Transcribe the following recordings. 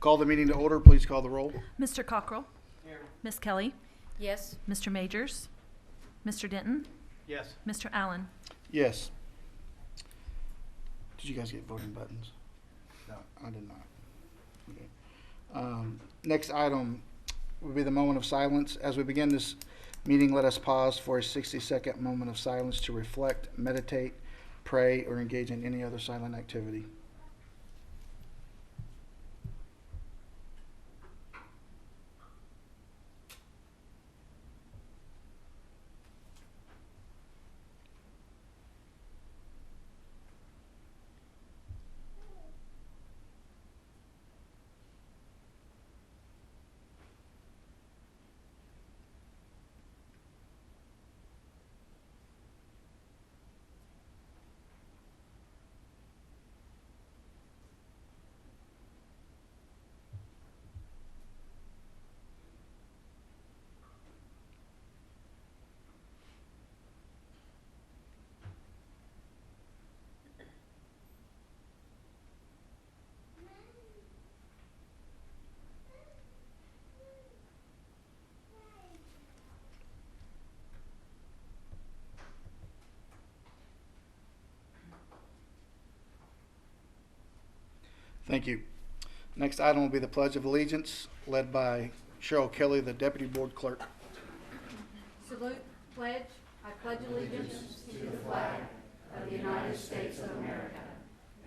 Call the meeting to order. Please call the roll. Mr. Cockrell. Here. Ms. Kelly. Yes. Mr. Majors. Mr. Denton. Yes. Mr. Allen. Yes. Did you guys get voting buttons? No. I did not. Okay. Next item will be the moment of silence. As we begin this meeting, let us pause for a 60-second moment of silence to reflect, meditate, pray, or engage in any other silent activity. Thank you. Next item will be the Pledge of Allegiance, led by Cheryl Kelly, the Deputy Board Clerk. Salute, pledge. I pledge allegiance to the flag of the United States of America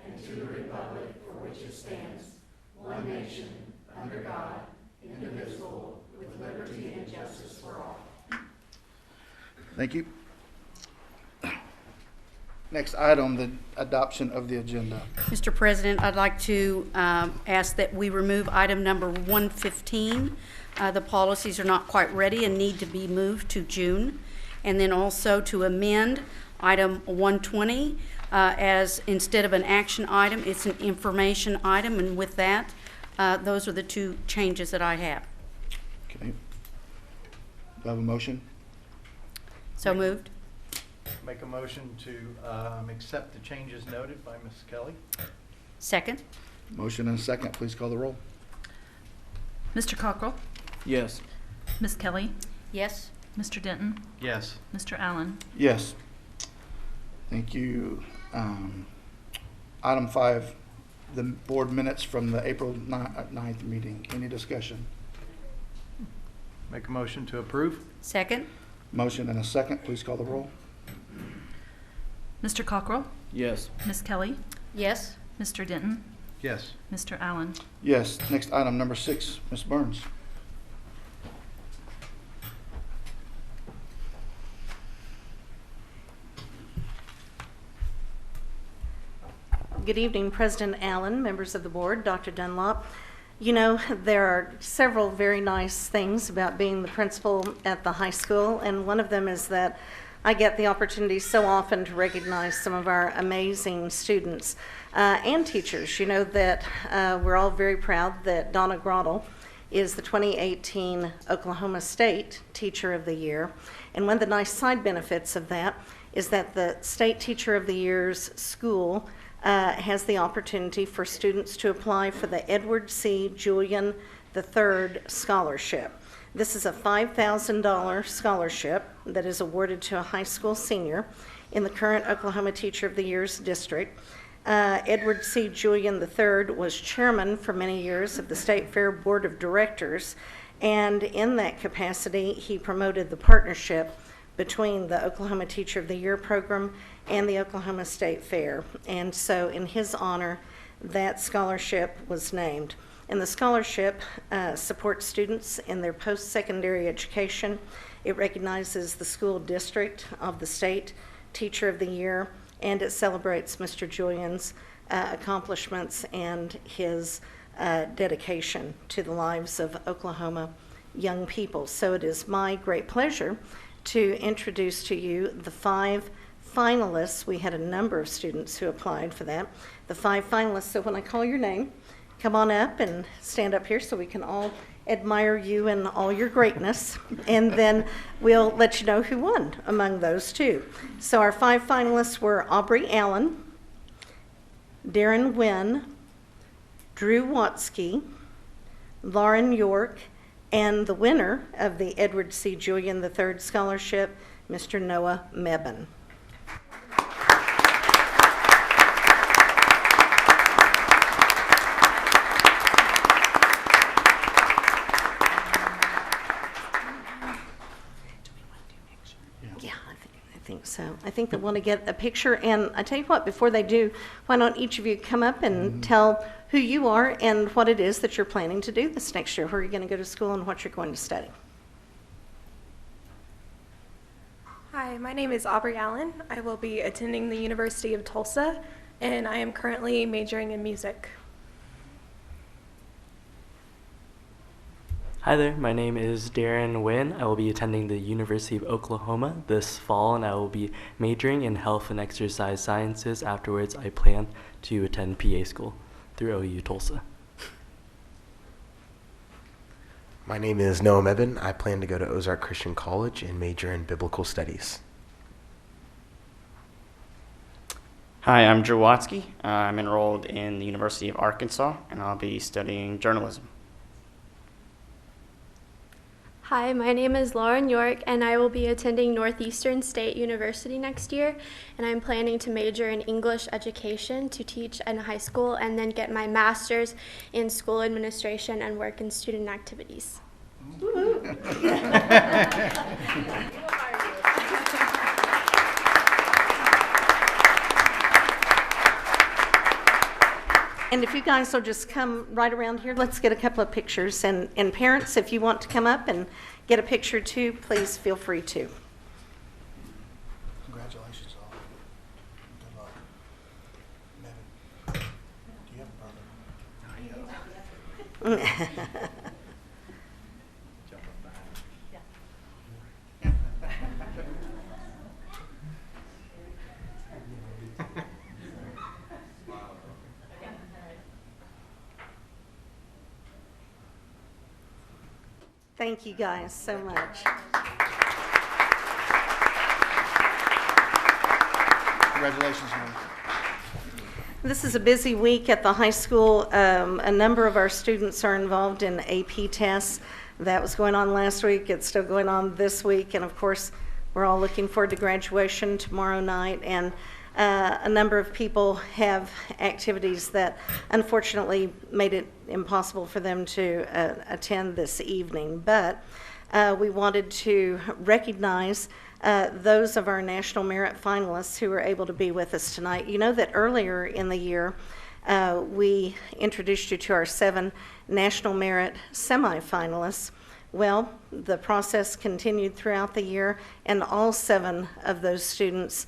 and to the republic for which it stands, one nation, under God, indivisible, with liberty and justice for all. Thank you. Next item, the adoption of the agenda. Mr. President, I'd like to ask that we remove item number 115. The policies are not quite ready and need to be moved to June. And then also to amend item 120 as instead of an action item, it's an information item. And with that, those are the two changes that I have. Okay. Do I have a motion? So moved. Make a motion to accept the changes noted by Ms. Kelly. Second. Motion and a second. Please call the roll. Mr. Cockrell. Yes. Ms. Kelly. Yes. Mr. Denton. Yes. Mr. Allen. Yes. Thank you. Item 5, the board minutes from the April 9th meeting. Any discussion? Make a motion to approve. Second. Motion and a second. Please call the roll. Mr. Cockrell. Yes. Ms. Kelly. Yes. Mr. Denton. Yes. Mr. Allen. Yes. Next item, number 6, Ms. Burns. Good evening, President Allen, members of the board, Dr. Dunlop. You know, there are several very nice things about being the principal at the high school, and one of them is that I get the opportunity so often to recognize some of our amazing students and teachers. You know that we're all very proud that Donna Grottle is the 2018 Oklahoma State Teacher of the Year. And one of the nice side benefits of that is that the State Teacher of the Year's school has the opportunity for students to apply for the Edward C. Julian III Scholarship. This is a $5,000 scholarship that is awarded to a high school senior in the current Oklahoma Teacher of the Year's district. Edward C. Julian III was chairman for many years of the State Fair Board of Directors, and in that capacity, he promoted the partnership between the Oklahoma Teacher of the Year program and the Oklahoma State Fair. And so in his honor, that scholarship was named. And the scholarship supports students in their post-secondary education. It recognizes the school district of the State Teacher of the Year, and it celebrates Mr. Julian's accomplishments and his dedication to the lives of Oklahoma young people. So it is my great pleasure to introduce to you the 5 finalists. We had a number of students who applied for that. The 5 finalists, so when I call your name, come on up and stand up here so we can all admire you and all your greatness, and then we'll let you know who won among those 2. So our 5 finalists were Aubrey Allen, Darren Wynn, Drew Watsky, Lauren York, and the winner of the Edward C. Julian III Scholarship, Mr. Noah Mebane. Yeah, I think so. I think they want to get a picture, and I tell you what, before they do, why don't each of you come up and tell who you are and what it is that you're planning to do this next year, where you're going to go to school and what you're going to study. Hi, my name is Aubrey Allen. I will be attending the University of Tulsa, and I am currently majoring in music. Hi there, my name is Darren Nguyen. I will be attending the University of Oklahoma this fall, and I will be majoring in health and exercise sciences. Afterwards, I plan to attend PA school through OU Tulsa. My name is Noah Mebane. I plan to go to Ozark Christian College and major in biblical studies. Hi, I'm Drew Watsky. I'm enrolled in the University of Arkansas, and I'll be studying journalism. Hi, my name is Lauren York, and I will be attending Northeastern State University next year, and I'm planning to major in English education to teach in high school and then get my master's in school administration and work in student activities. And if you guys will just come right around here, let's get a couple of pictures. And parents, if you want to come up and get a picture too, please feel free to. Congratulations all. Good luck. Mebane, do you have a brother? Thank you guys so much. Congratulations, man. This is a busy week at the high school. A number of our students are involved in AP tests. That was going on last week. It's still going on this week. And of course, we're all looking forward to graduation tomorrow night. And a number of people have activities that unfortunately made it impossible for them to attend this evening. But we wanted to recognize those of our National Merit finalists who were able to be with us tonight. You know that earlier in the year, we introduced you to our 7 National Merit semifinalists. Well, the process continued throughout the year, and all 7 of those students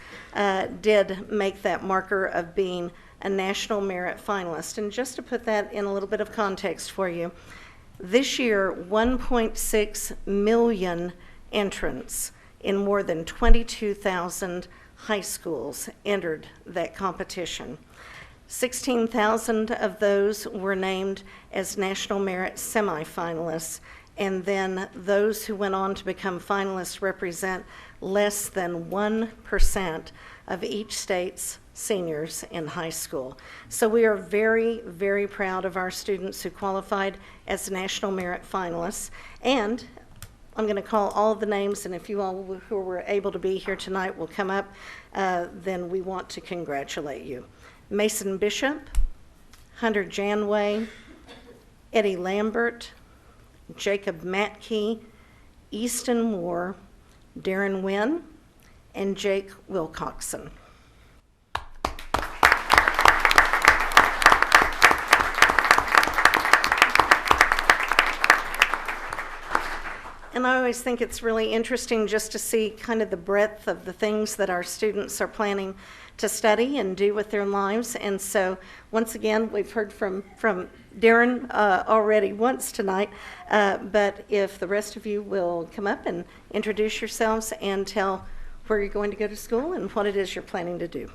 did make that marker of being a National Merit finalist. And just to put that in a little bit of context for you, this year, 1.6 million entrants in more than 22,000 high schools entered that competition. 16,000 of those were named as National Merit semifinalists, and then those who went on to become finalists represent less than 1% of each state's seniors in high school. So we are very, very proud of our students who qualified as National Merit finalists. And I'm going to call all the names, and if you all who were able to be here tonight will come up, then we want to congratulate you. Mason Bishop, Hunter Janway, Eddie Lambert, Jacob Matkey, Easton Moore, Darren Nguyen, and Jake Wilcoxon. And I always think it's really interesting just to see kind of the breadth of the things that our students are planning to study and do with their lives. And so once again, we've heard from Darren already once tonight, but if the rest of you will come up and introduce yourselves and tell where you're going to go to school and what it is you're planning to do.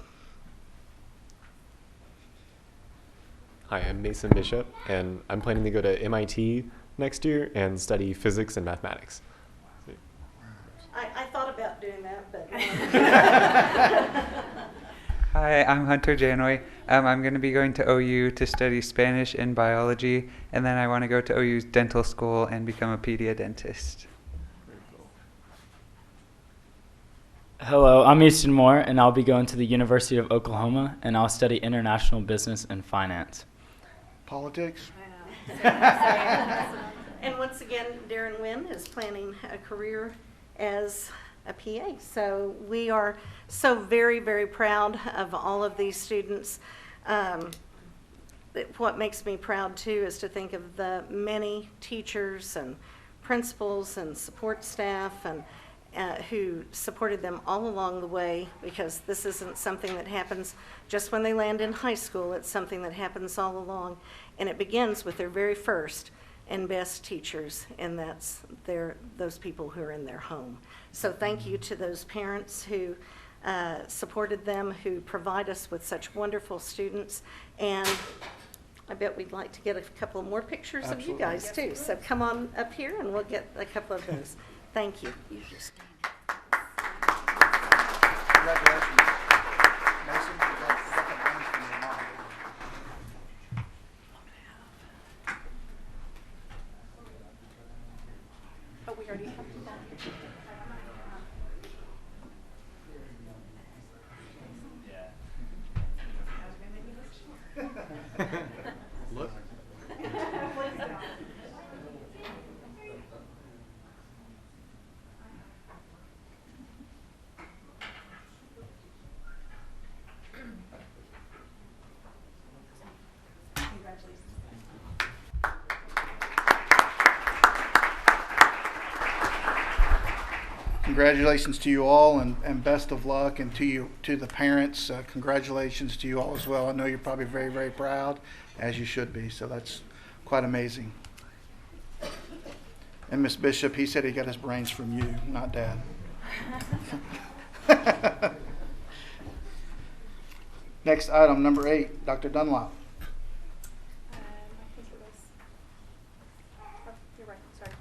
Hi, I'm Mason Bishop, and I'm planning to go to MIT next year and study physics and mathematics. I thought about doing that, but... Hi, I'm Hunter Janoy. I'm going to be going to OU to study Spanish and biology, and then I want to go to OU's dental school and become a pediatrician. Hello, I'm Easton Moore, and I'll be going to the University of Oklahoma, and I'll study international business and finance. Politics? And once again, Darren Wynn is planning a career as a PA. So we are so very, very proud of all of these students. What makes me proud too is to think of the many teachers and principals and support staff and who supported them all along the way, because this isn't something that happens just when they land in high school. It's something that happens all along, and it begins with their very first and best teachers, and that's those people who are in their home. So thank you to those parents who supported them, who provide us with such wonderful students, and I bet we'd like to get a couple more pictures of you guys too. So come on up here and we'll get a couple of those. Thank you. You just Congratulations. Mason, you got the names from your mom. Oh, we already have that. Look. Congratulations to you all, and best of luck, and to the parents. Congratulations to you all as well. I know you're probably very, very proud, as you should be. So that's quite amazing. And Miss Bishop, he said he got his brains from you, not Dad. Next item, number 8, Dr. Dunlop. I think it was. Oh, you're right. Sorry.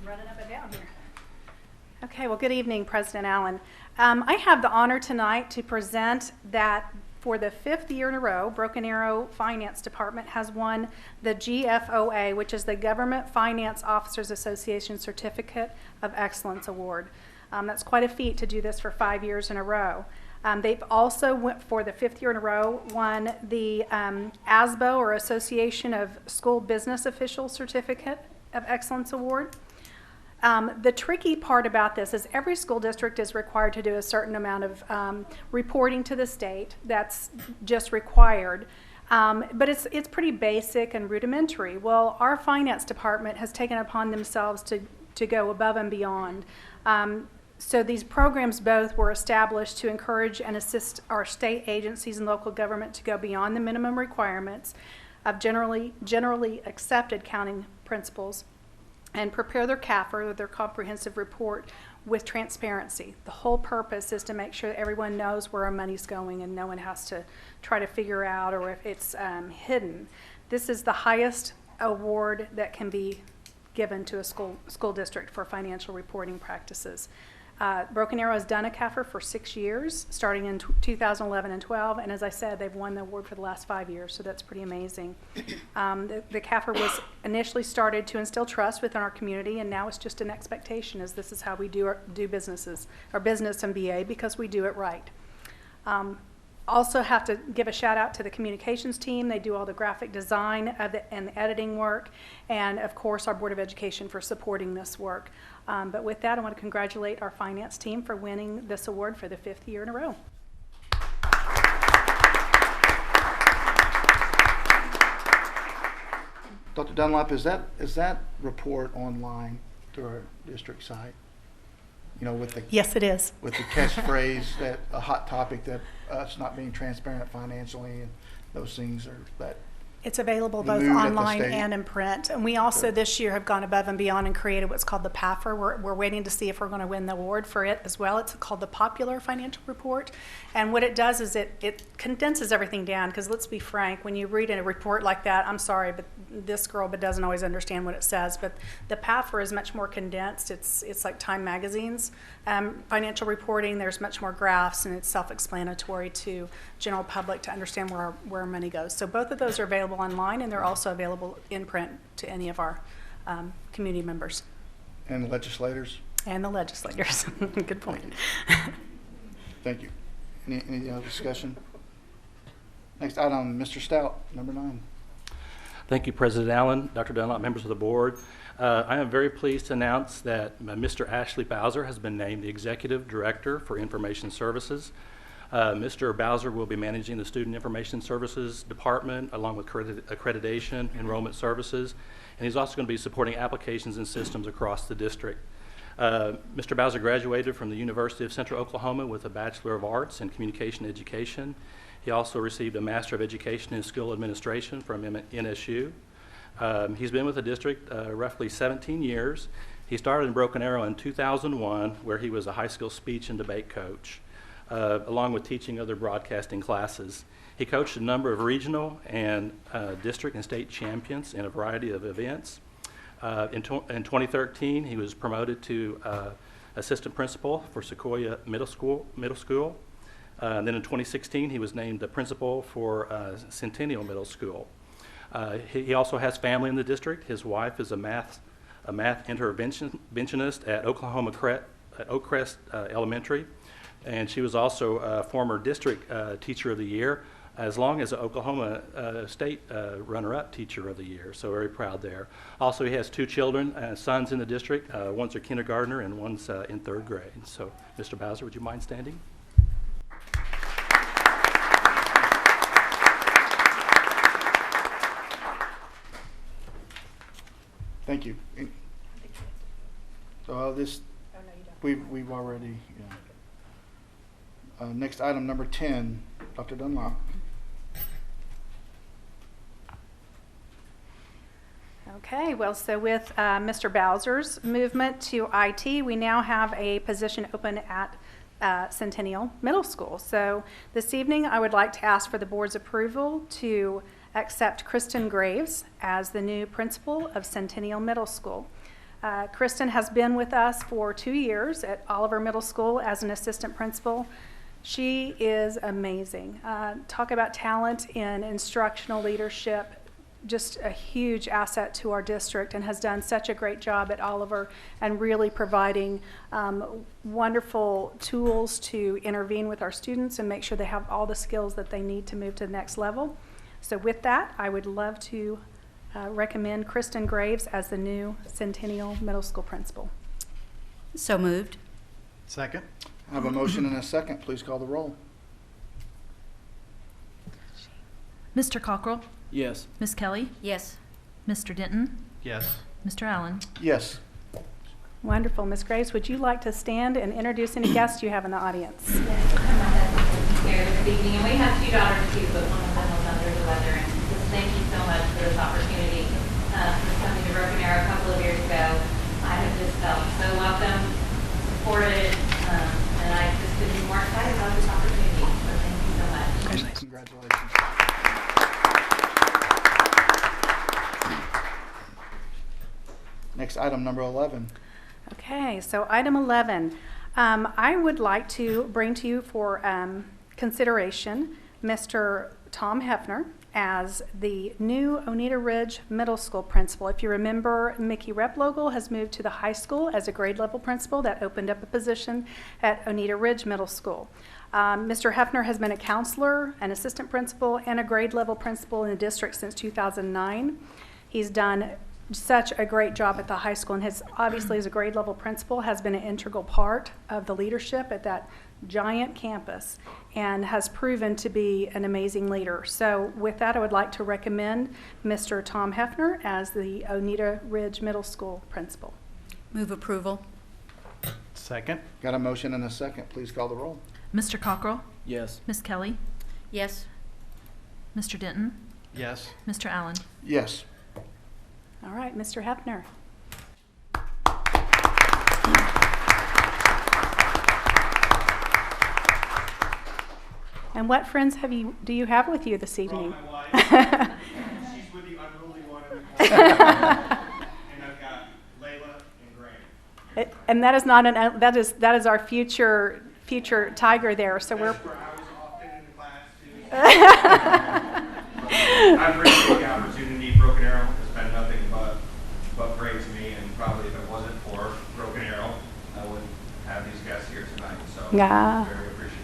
I'm running up and down here. Okay. Well, good evening, President Allen. I have the honor tonight to present that for the 5th year in a row, Broken Arrow Finance Department has won the GFOA, which is the Government Finance Officers Association Certificate of Excellence Award. That's quite a feat to do this for 5 years in a row. They've also, for the 5th year in a row, won the ASBO, or Association of School Business Officials Certificate of Excellence Award. The tricky part about this is every school district is required to do a certain amount of reporting to the state. That's just required. But it's pretty basic and rudimentary. Well, our finance department has taken upon themselves to go above and beyond. So these programs both were established to encourage and assist our state agencies and local government to go beyond the minimum requirements of generally accepted accounting principles and prepare their CAFR, their comprehensive report, with transparency. The whole purpose is to make sure that everyone knows where our money's going and no one has to try to figure out or if it's hidden. This is the highest award that can be given to a school district for financial reporting practices. Broken Arrow has done a CAFR for 6 years, starting in 2011 and 12, and as I said, they've won the award for the last 5 years, so that's pretty amazing. The CAFR was initially started to instill trust within our community, and now it's just an expectation, as this is how we do business and BA, because we do it right. Also have to give a shout out to the communications team. They do all the graphic design and the editing work, and of course our Board of Education for supporting this work. But with that, I want to congratulate our finance team for winning this award for the 5th year in a row. Dr. Dunlop, is that report online through our district site? You know, with the Yes, it is. With the catchphrase that a hot topic that us not being transparent financially and those things are that. It's available The both mood at the online state. and in print. And we also this year have gone above and beyond and created what's called the PAFR. We're waiting to see if we're going to win the award for it as well. It's called the Popular Financial Report. And what it does is it condenses everything down, because let's be frank, when you read in a report like that, I'm sorry, but this girl doesn't always understand what it says. But the PAFR is much more condensed. It's like Time Magazine's financial reporting. There's much more graphs, and it's self-explanatory to general public to understand where our money goes. So both of those are available online, and they're also available in print to any of our community members. And the legislators? And the legislators. Good point. Thank you. Any other discussion? Next item, Mr. Stout, number 9. Thank you, President Allen, Dr. Dunlop, members of the board. I am very pleased to announce that Mr. Ashley Bowser has been named the Executive Director for Information Services. Mr. Bowser will be managing the Student Information Services Department along with accreditation, enrollment services, and he's also going to be supporting applications and systems across the district. Mr. Bowser graduated from the University of Central Oklahoma with a Bachelor of Arts in Communication Education. He also received a Master of Education in School Administration from NSU. He's been with the district roughly 17 years. He started in Broken Arrow in 2001, where he was a high school speech and debate coach, along with teaching other broadcasting classes. He coached a number of regional and district and state champions in a variety of events. In 2013, he was promoted to assistant principal for Sequoia Middle School. Then in 2016, he was named the principal for Centennial Middle School. He also has family in the district. His wife is a math interventionist at Oakcrest Elementary, and she was also a former district teacher of the year, as long as an Oklahoma State runner-up teacher of the year. So very proud there. Also, he has 2 children, sons in the district. One's a kindergartner and one's in 3rd grade. So, Mr. Bowser, would you mind standing? Thank you. So we've already, yeah. Next item, number 10, Dr. Dunlop. Okay, well, so with Mr. Bowser's movement to IT, we now have a position open at Centennial Middle School. So this evening, I would like to ask for the board's approval to accept Kristen Graves as the new principal of Centennial Middle School. Kristen has been with us for 2 years at Oliver Middle School as an assistant principal. She is amazing. Talk about talent in instructional leadership, just a huge asset to our district, and has done such a great job at Oliver and really providing wonderful tools to intervene with our students and make sure they have all the skills that they need to move to the next level. So with that, I would love to recommend Kristen Graves as the new Centennial Middle School principal. So moved. Second. I have a motion and a second. Please call the roll. Mr. Cockrell? Yes. Ms. Kelly? Yes. Mr. Denton? Yes. Mr. Allen? Yes. Wonderful. Ms. Graves, would you like to stand and introduce any guests you have in the audience? Here this evening, and we have 2 daughters too, but one of them was under the weather. And just thank you so much for this opportunity. Since coming to Broken Arrow a couple of years ago, I have just felt so welcome, supported, and I just couldn't be more excited about this opportunity. So thank you so much. Congratulations. Next item, number 11. Okay, so item 11. I would like to bring to you for consideration Mr. Tom Hefner as the new Oneida Ridge Middle School principal. If you remember, Mickey Replogle has moved to the high school as a grade level principal. That opened up a position at Oneida Ridge Middle School. Mr. Hefner has been a counselor, an assistant principal, and a grade level principal in the district since 2009. He's done such a great job at the high school, and has obviously as a grade level principal has been an integral part of the leadership at that giant campus and has proven to be an amazing leader. So with that, I would like to recommend Mr. Tom Hefner as the Oneida Ridge Middle School principal. Move approval. Second. Got a motion and a second. Please call the roll. Mr. Cockrell? Yes. Ms. Kelly? Yes. Mr. Denton? Yes. Mr. Allen? Yes. All right, Mr. Hefner. And what friends do you have with you this evening? My wife. She's with the unruly one in the corner. And I've got Layla and Graham. And that is not that is our future tiger there. So we're. Where I was often in class too. I've really the opportunity. Broken Arrow has been nothing but great to me, and probably if it wasn't for Broken Arrow, I wouldn't have these guests here tonight. So Yeah. very appreciative.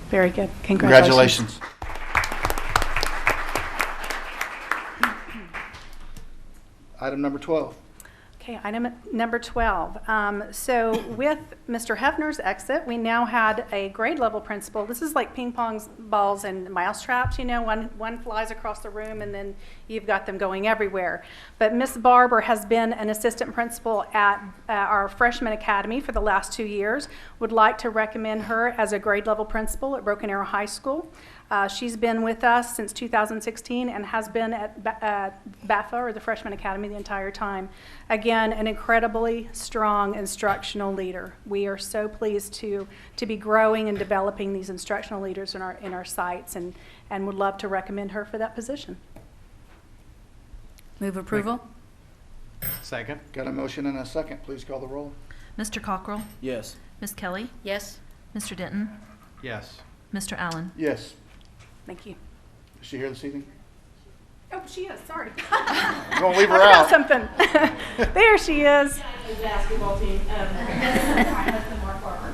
Very good. Congratulations. Item number 12. Okay, item number 12. So with Mr. Hefner's exit, we now had a grade level principal. This is like ping pong balls and mouse traps, you know, one flies across the room and then you've got them going everywhere. But Miss Barber has been an assistant principal at our freshman academy for the last 2 years. Would like to recommend her as a grade level principal at Broken Arrow High School. She's been with us since 2016 and has been at BAFA, or the Freshman Academy, the entire time. Again, an incredibly strong instructional leader. We are so pleased to be growing and developing these instructional leaders in our sites, and would love to recommend her for that position. Move approval. Second. Got a motion and a second. Please call the roll. Mr. Cockrell? Yes. Ms. Kelly? Yes. Mr. Denton? Yes. Mr. Allen? Yes. Thank you. Is she here this evening? Oh, she is. Sorry. You won't leave her I forgot out. something. There she is. The basketball team. My husband, Mark Barber.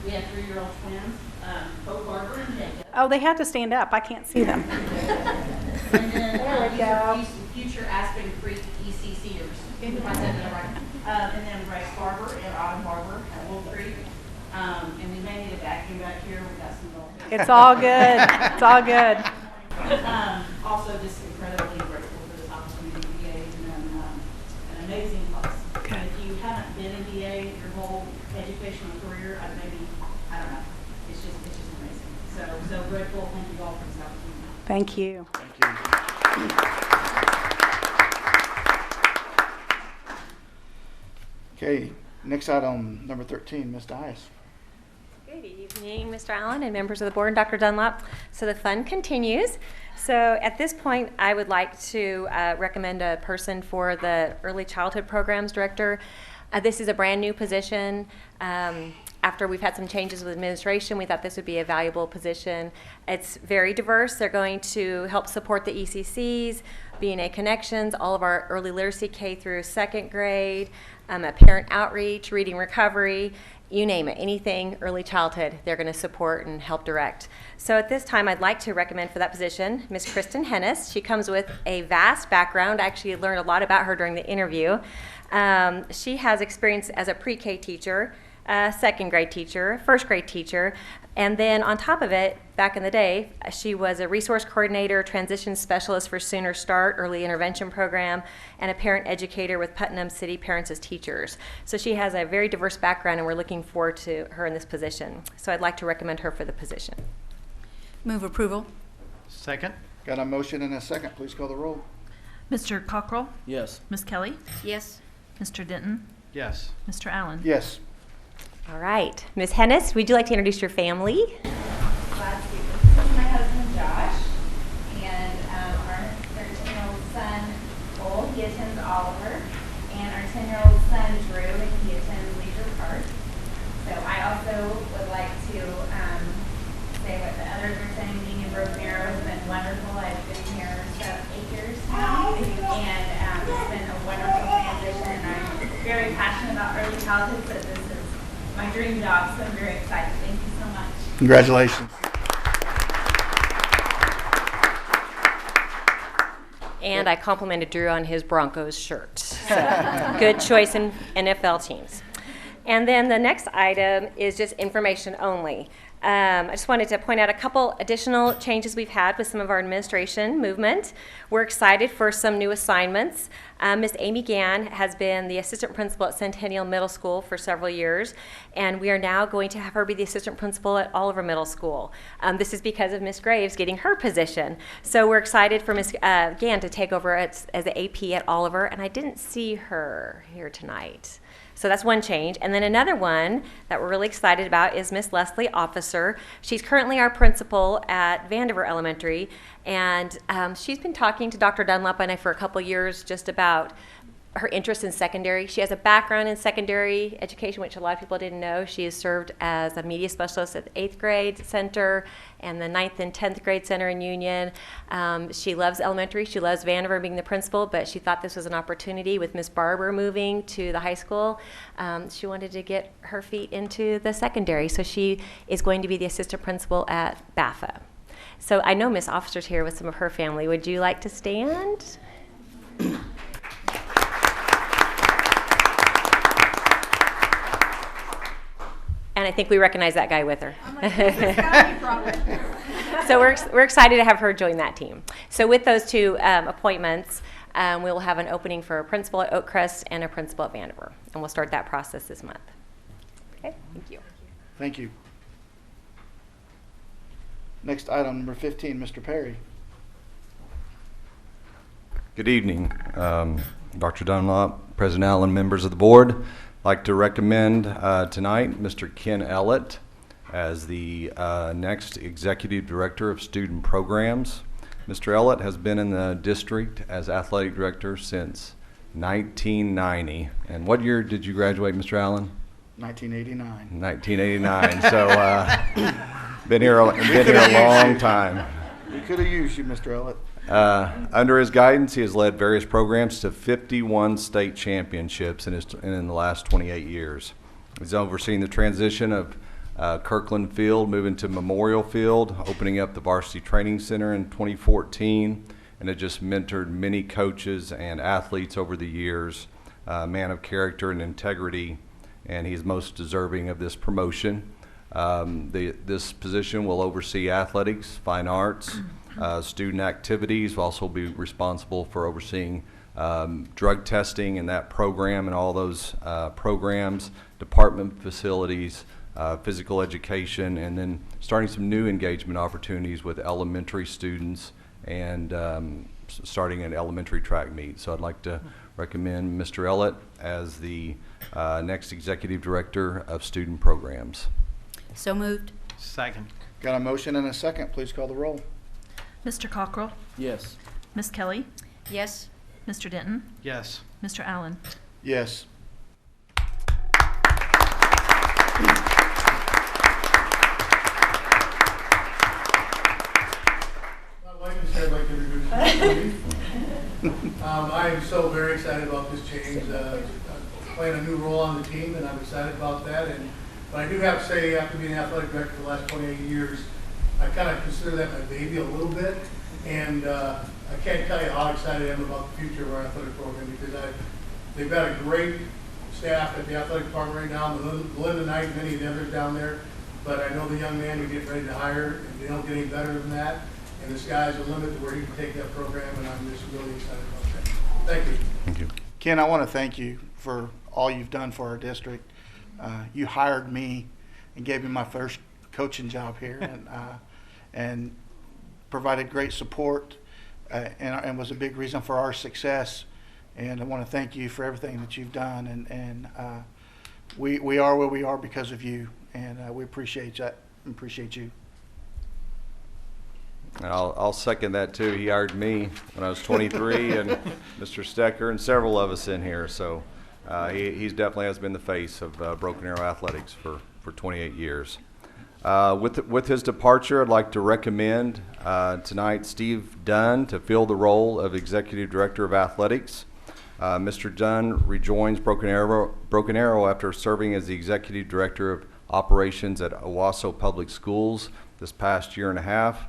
We have 3-year-old twins, Hope Barber and Jacob. Oh, they have to stand up. I can't see them. And then There we go. future Aspen Creek ECCers. If I said that right. And then Bryce Barber and Autumn Barber at Wolf Creek. And we may need a vacuum back here. We got some little. It's all good. It's all good. Also, just incredibly grateful for this opportunity to be an amazing place. Good. If you haven't been in BA your whole educational career, I don't know. It's just amazing. So grateful. Thank you all for this opportunity. Thank you. Okay, next item, number 13, Ms. Dias. Good evening, Mr. Allen and members of the board, and Dr. Dunlop. So the fun continues. So at this point, I would like to recommend a person for the Early Childhood Programs Director. This is a brand new position. After we've had some changes with administration, we thought this would be a valuable position. It's very diverse. They're going to help support the ECCs, B&A Connections, all of our early literacy K through 2nd grade, parent outreach, reading recovery, you name it, anything early childhood, they're going to support and help direct. So at this time, I'd like to recommend for that position Ms. Kristen Hennis. She comes with a vast background. I actually learned a lot about her during the interview. She has experience as a pre-K teacher, 2nd grade teacher, 1st grade teacher, and then on top of it, back in the day, she was a resource coordinator, transition specialist for Sooner Start Early Intervention Program, and a parent educator with Putnam City Parents as Teachers. So she has a very diverse background, and we're looking forward to her in this position. So I'd like to recommend her for the position. Move approval. Second. Got a motion and a second. Please call the roll. Mr. Cockrell? Yes. Ms. Kelly? Yes. Mr. Denton? Yes. Mr. Allen? Yes. All right. Ms. Hennis, would you like to introduce your family? Glad to. This is my husband, Josh, and our 13-year-old son, Cole, he attends Oliver, and our 10-year-old son, Drew, and he attends Leisure Park. So I also would like to say what the others are saying. Being in Broken Arrow has been wonderful. I've been here about 8 years now, and it's been a wonderful transition, and I'm very passionate about early childhood, so this is my dream job, so I'm very excited. Thank you so much. Congratulations. And I complimented Drew on his Broncos shirt. So, good choice in NFL teams. And then the next item is just information only. I just wanted to point out a couple additional changes we've had with some of our administration movement. We're excited for some new assignments. Miss Amy Gann has been the assistant principal at Centennial Middle School for several years, and we are now going to have her be the assistant principal at Oliver Middle School. This is because of Miss Graves getting her position. So we're excited for Miss Gann to take over as the AP at Oliver, and I didn't see her here tonight. So that's one change. And then another one that we're really excited about is Miss Leslie Officer. She's currently our principal at Vandiver Elementary, and she's been talking to Dr. Dunlap and I for a couple years just about her interest in secondary. She has a background in secondary education, which a lot of people didn't know. She has served as a media specialist at the 8th grade center and the 9th and 10th grade center in Union. She loves elementary. She loves Vandiver being the principal, but she thought this was an opportunity with Miss Barber moving to the high school. She wanted to get her feet into the secondary, so she is going to be the assistant principal at BAFA. So I know Miss Officer's here with some of her family. Would you like to stand? And I think we recognize that guy with her. So we're excited to have her join that team. So with those two appointments, we will have an opening for a principal at Oakcrest and a principal at Vandiver. And we'll start that process this month. Okay, thank you. Thank you. Next item, number 15, Mr. Perry. Good evening, Dr. Dunlop, President Allen, members of the board. I'd like to recommend tonight Mr. Ken Ellett as the next Executive Director of Student Programs. Mr. Ellett has been in the district as Athletic Director since 1990. And what year did you graduate, Mr. Allen? 1989. 1989. So been here a long time. We could have used you, Mr. Ellett. Under his guidance, he has led various programs to 51 state championships in the last 28 years. He's overseen the transition of Kirkland Field moving to Memorial Field, opening up the Varsity Training Center in 2014, and has just mentored many coaches and athletes over the years, man of character and integrity, and he's most deserving of this promotion. This position will oversee athletics, fine arts, student activities, will also be responsible for overseeing drug testing and that program and all those programs, department facilities, physical education, and then starting some new engagement opportunities with elementary students and starting an elementary track meet. So I'd like to recommend Mr. Ellett as the next Executive Director of Student Programs. So moved. Second. Got a motion and a second. Please call the roll. Mr. Cockrell? Yes. Miss Kelly? Yes. Mr. Denton? Yes. Mr. Allen? Yes. My wife is here, I'd like to introduce you. I am so very excited about this change. Playing a new role on the team, and I'm excited about that. But I do have to say, after being athletic director for the last 28 years, I kind of consider that my baby a little bit. And I can't tell you how excited I am about the future of our athletic program, because they've got a great staff at the athletic department right now. Melinda Knight and many of the others down there. But I know the young man we're getting ready to hire, and they don't get any better than that. And the sky's the limit to where he can take that program, and I'm just really excited about that. Thank you. Thank you. Ken, I want to thank you for all you've done for our district. You hired me and gave me my first coaching job here, and provided great support and was a big reason for our success. And I want to thank you for everything that you've done. And we are where we are because of you, and we appreciate that. Appreciate you. I'll second that too. He hired me when I was 23, and Mr. Stecker and several of us in here. So he definitely has been the face of Broken Arrow Athletics for 28 years. With his departure, I'd like to recommend tonight Steve Dunn to fill the role of Executive Director of Athletics. Mr. Dunn rejoins Broken Arrow after serving as the Executive Director of Operations at Owasso Public Schools this past year and a half.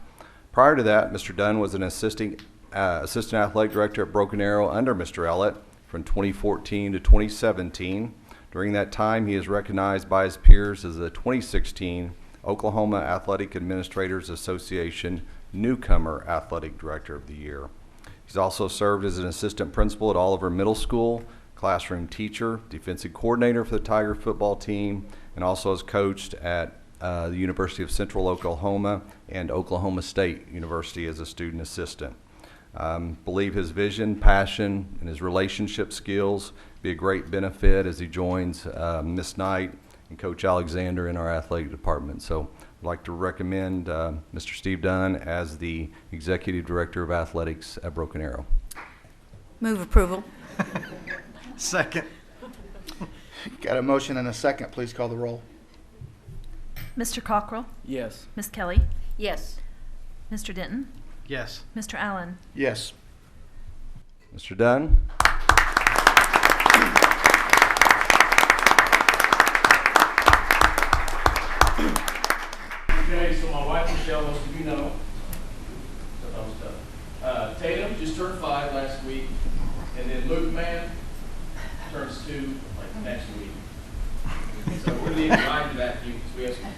Prior to that, Mr. Dunn was an assistant athletic director at Broken Arrow under Mr. Ellett from 2014 to 2017. During that time, he is recognized by his peers as the 2016 Oklahoma Athletic Administrators Association Newcomer Athletic Director of the Year. He's also served as an assistant principal at Oliver Middle School, classroom teacher, defensive coordinator for the Tiger football team, and also has coached at the University of Central Oklahoma and Oklahoma State University as a student assistant. Believe his vision, passion, and his relationship skills be a great benefit as he joins Miss Knight and Coach Alexander in our athletic department. So I'd like to recommend Mr. Steve Dunn as the Executive Director of Athletics at Broken Arrow. Move approval. Second. Got a motion and a second. Please call the roll. Mr. Cockrell? Yes. Ms. Kelly? Yes. Mr. Denton? Yes. Mr. Allen? Yes. Mr. Dunn? Okay, so my wife Michelle, most of you know. Tatum just turned 5 last week, and then Luke Man turns 2 like next week. So we're the riding vacuum because we have some.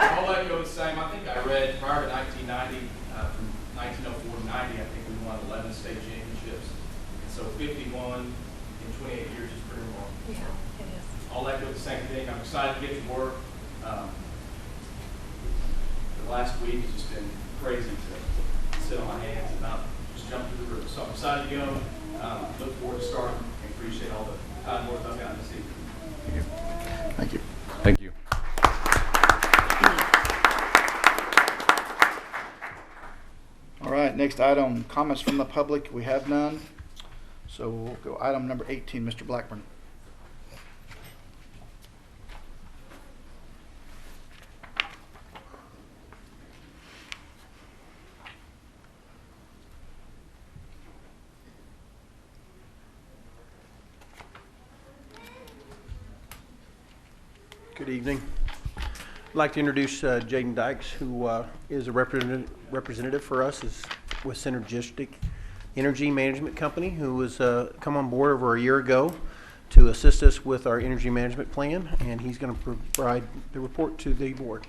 I'll let you go the same. I think I read prior to 1990, from 1904 to 90, I think we won 11 state championships. And so 51 in 28 years is pretty remarkable. Yeah, it is. I'll let you go the same thing. I'm excited to get to work. The last week has just been crazy to sit on my hands and not just jump through the roof. So I'm excited to go. Look forward to starting and appreciate all the kind words I've gotten this evening. Thank you. Thank you. All right, next item, comments from the public. We have none. So we'll go item number 18, Mr. Blackburn. Good evening. I'd like to introduce Jaden Dykes, who is a representative for us with Synergistic Energy Management Company, who has come on board over a year ago to assist us with our energy management plan, and he's going to provide the report to the board.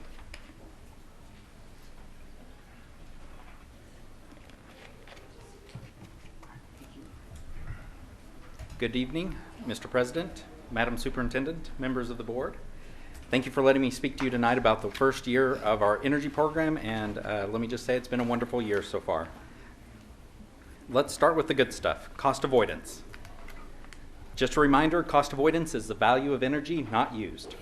Good evening, Mr. President, Madam Superintendent, members of the board. Thank you for letting me speak to you tonight about the first year of our energy program, and let me just say it's been a wonderful year so far. Let's start with the good stuff, cost avoidance. Just a reminder, cost avoidance is the value of energy not used.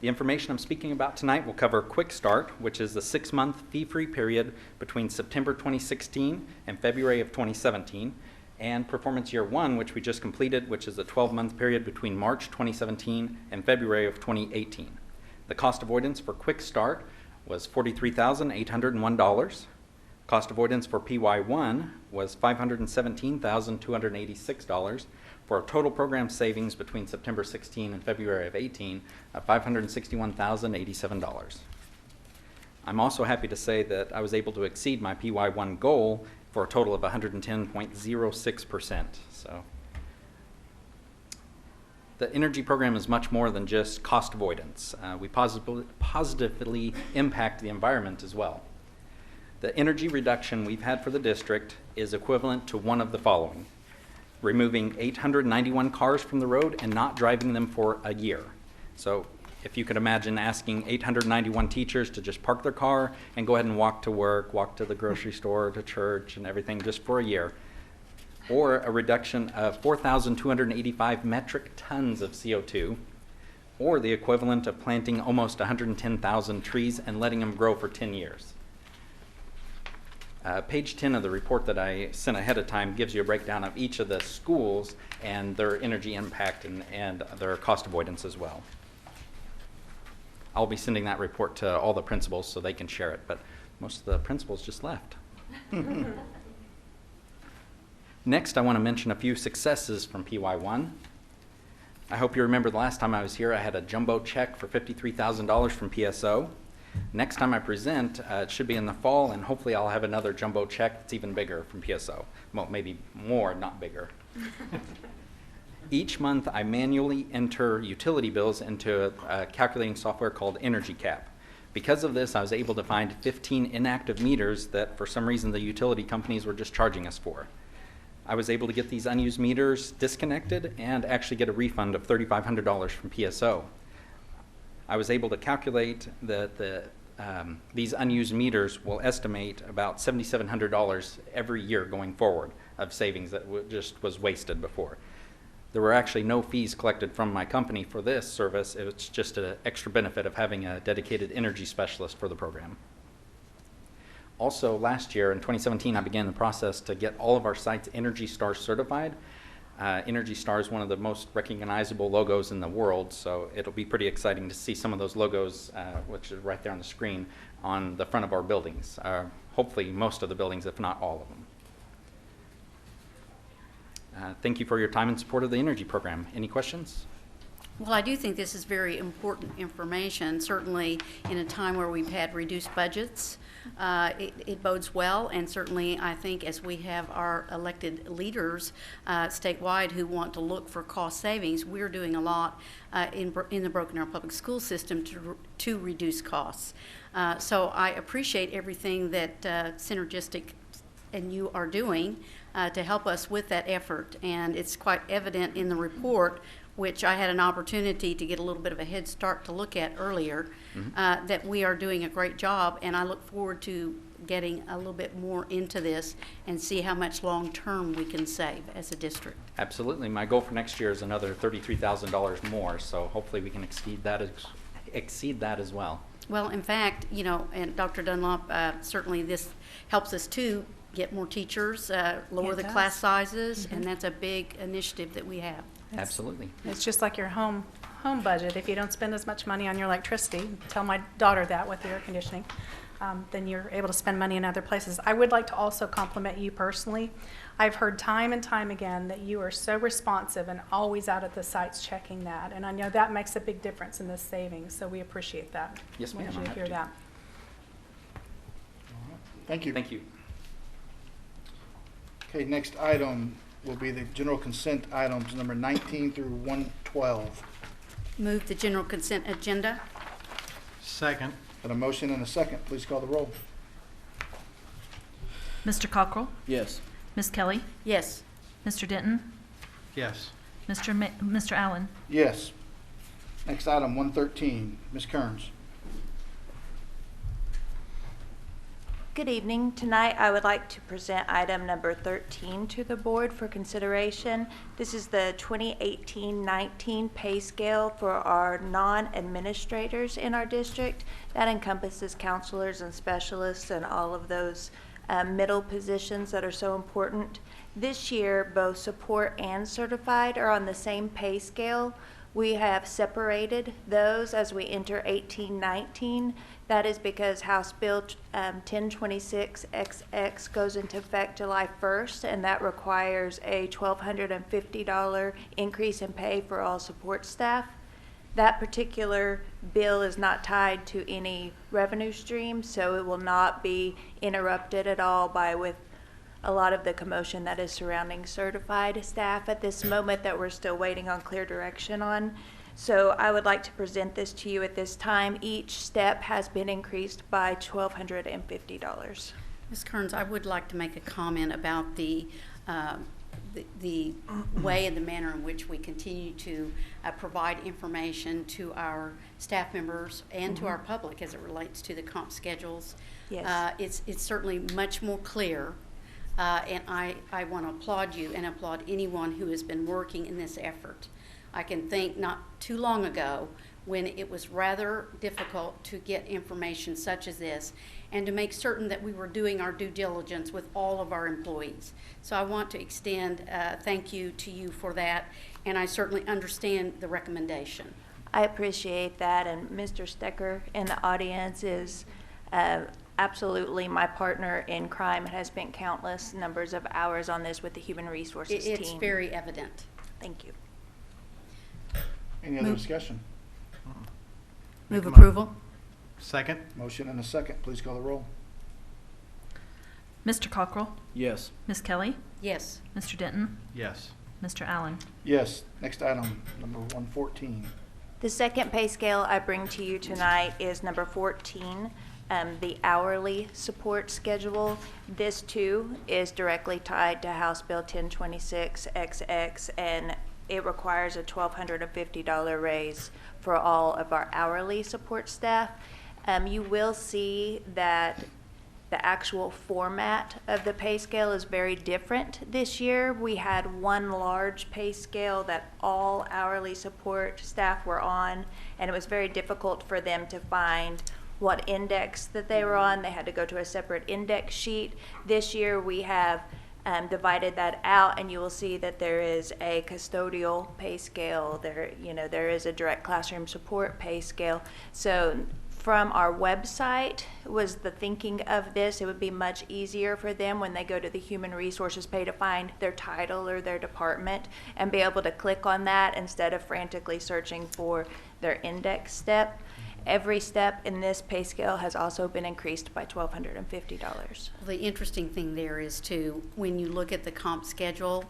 The information I'm speaking about tonight will cover Quick Start, which is the 6-month fee-free period between September 2016 and February of 2017, and Performance Year 1, which we just completed, which is a 12-month period between March 2017 and February of 2018. The cost avoidance for Quick Start was $43,801. Cost avoidance for PY1 was $517,286 for a total program savings between September 16 and February of 18 of $561,087. I'm also happy to say that I was able to exceed my PY1 goal for a total of 110.06%. So the energy program is much more than just cost avoidance. We positively impact the environment as well. The energy reduction we've had for the district is equivalent to one of the following: removing 891 cars from the road and not driving them for a year. So if you could imagine asking 891 teachers to just park their car and go ahead and walk to work, walk to the grocery store, to church and everything just for a year. Or a reduction of 4,285 metric tons of CO2, or the equivalent of planting almost 110,000 trees and letting them grow for 10 years. Page 10 of the report that I sent ahead of time gives you a breakdown of each of the schools and their energy impact and their cost avoidance as well. I'll be sending that report to all the principals so they can share it, but most of the principals just left. Next, I want to mention a few successes from PY1. I hope you remember the last time I was here, I had a jumbo check for $53,000 from PSO. Next time I present, it should be in the fall, and hopefully I'll have another jumbo check that's even bigger from PSO. Well, maybe more, not bigger. Each month, I manually enter utility bills into a calculating software called Energy Cap. Because of this, I was able to find 15 inactive meters that for some reason the utility companies were just charging us for. I was able to get these unused meters disconnected and actually get a refund of $3,500 from PSO. I was able to calculate that these unused meters will estimate about $7,700 every year going forward of savings that just was wasted before. There were actually no fees collected from my company for this service. It's just an extra benefit of having a dedicated energy specialist for the program. Also, last year in 2017, I began the process to get all of our sites Energy Star certified. Energy Star is one of the most recognizable logos in the world, so it'll be pretty exciting to see some of those logos, which is right there on the screen, on the front of our buildings. Hopefully most of the buildings, if not all of them. Thank you for your time and support of the energy program. Any questions? Well, I do think this is very important information, certainly in a time where we've had reduced budgets. It bodes well, and certainly I think as we have our elected leaders statewide who want to look for cost savings, we're doing a lot in the Broken Arrow Public School system to reduce costs. So I appreciate everything that Synergistic and you are doing to help us with that effort, and it's quite evident in the report, which I had an opportunity to get a little bit of a head start to look at earlier, that we are doing a great job, and I look forward to getting a little bit more into this and see how much long-term we can save as a district. Absolutely. My goal for next year is another $33,000 more, so hopefully we can exceed that as well. Well, in fact, you know, and Dr. Dunlop, certainly this helps us too get more teachers, lower the class sizes, and that's a big initiative that we have. Absolutely. It's just like your home budget. If you don't spend as much money on your electricity, tell my daughter that with the air conditioning, then you're able to spend money in other places. I would like to also compliment you personally. I've heard time and time again that you are so responsive and always out at the sites checking that, and I know that makes a big difference in this savings, so we appreciate that. Yes, ma'am. I want you to hear that. Thank you. Thank you. Okay, next item will be the general consent items, number 19 through 112. Move the general consent agenda. Second. Got a motion and a second. Please call the roll. Mr. Cockrell? Yes. Ms. Kelly? Yes. Mr. Denton? Yes. Mr. Allen? Yes. Next item, 113. Ms. Kearns. Good evening. Tonight I would like to present item number 13 to the board for consideration. This is the 2018-19 pay scale for our non-administrators in our district. That encompasses counselors and specialists and all of those middle positions that are so important. This year, both support and certified are on the same pay scale. We have separated those as we enter 18-19. That is because House Bill 1026XX goes into effect July 1st, and that requires a $1,250 increase in pay for all support staff. That particular bill is not tied to any revenue stream, so it will not be interrupted at all with a lot of the commotion that is surrounding certified staff at this moment that we're still waiting on clear direction on. So I would like to present this to you at this time. Each step has been increased by $1,250. Ms. Kearns, I would like to make a comment about the way and the manner in which we continue to provide information to our staff members and to our public as it relates to the comp schedules. Yes. It's certainly much more clear. And I want to applaud you and applaud anyone who has been working in this effort. I can think not too long ago when it was rather difficult to get information such as this and to make certain that we were doing our due diligence with all of our employees. So I want to extend thank you to you for that, and I certainly understand the recommendation. I appreciate that, and Mr. Stecker in the audience is absolutely my partner in crime and has spent countless numbers of hours on this with the Human Resources team. It's very evident. Thank you. Any other discussion? Move approval. Second. Motion and a second. Please call the roll. Mr. Cockrell? Yes. Ms. Kelly? Yes. Mr. Denton? Yes. Mr. Allen. Yes. Next item, number 114. The second pay scale I bring to you tonight is number 14, the hourly support schedule. This too is directly tied to House Bill 1026XX, and it requires a $1,250 raise for all of our hourly support staff. You will see that the actual format of the pay scale is very different this year. We had one large pay scale that all hourly support staff were on, and it was very difficult for them to find what index that they were on. They had to go to a separate index sheet. This year we have divided that out, and you will see that there is a custodial pay scale. There is a direct classroom support pay scale. So from our website was the thinking of this. It would be much easier for them when they go to the human resources page to find their title or their department and be able to click on that instead of frantically searching for their index step. Every step in this pay scale has also been increased by $1,250. The interesting thing there is too, when you look at the comp schedule,